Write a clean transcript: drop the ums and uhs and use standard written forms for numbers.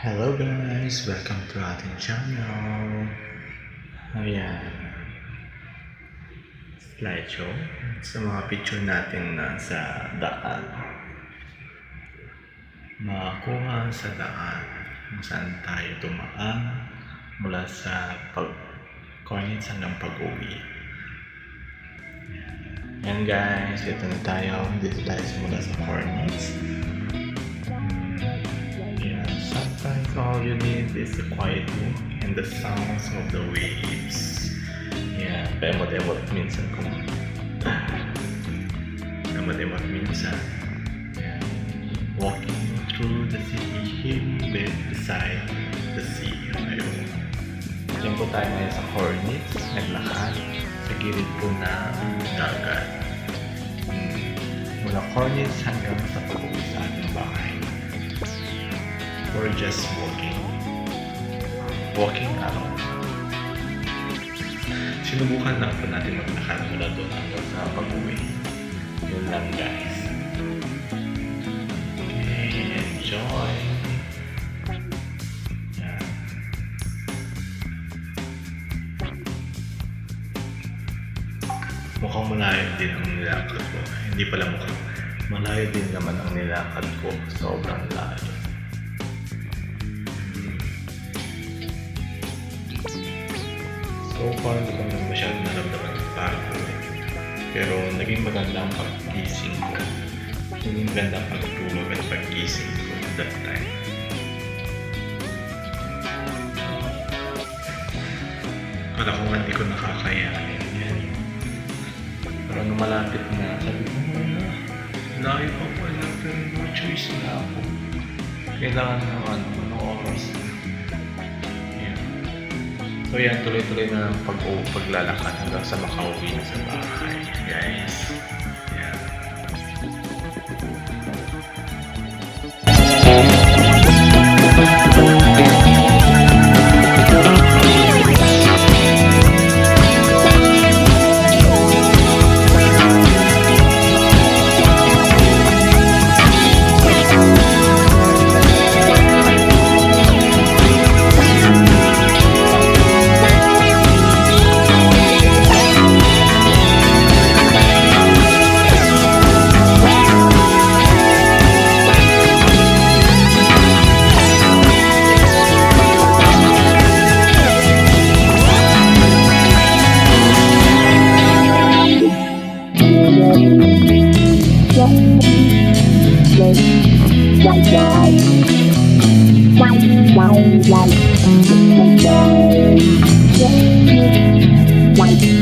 Hello guys! Welcome to ating channel. Ayan. Slideshow. Sa mga picture natin na sa daan. Makakuha sa daan. Kung saan tayo dumaan mula sa Cornets hanggang pag-uwi. Ayan guys. Ito na tayo. Dito tayo simula sa Cornets. Sometimes all you need is the quiet room and the sounds of the waves. Yeah, emot-emot minsan kung emot-emot minsan. Yeah. Walking through the city here beside the sea. Ayun. Diyan po tayo ngayon sa Cornets, naglakad sa gilid po ng dagat. Mula Cornets hanggang sa pag-uwi sa ating bahay. Or just walking alone. Sinubukan lang po natin maglakad mula doon hanggang sa pag-uwi. Yun lang guys. Okay, enjoy! Yan. Mukhang malayo din ang nilakad ko. Hindi pala mukhang. Malayo din naman ang nilakad ko. Sobrang layo. So far, hindi ko naman masyadong naramdaman ng pagod. Pero naging maganda ang pag-gising ko. Naging maganda ang pagtulog at pag-gising ko at that time. Kala ko nga hindi ko nakakayanin yan. Pero nung malapit na, sabi ko layo pa pala, pero no choice na ako. Kailangan ng oras. So yan, tuloy-tuloy na paglalakad hanggang sa makauwi na sa bahay, guys. Yan. White.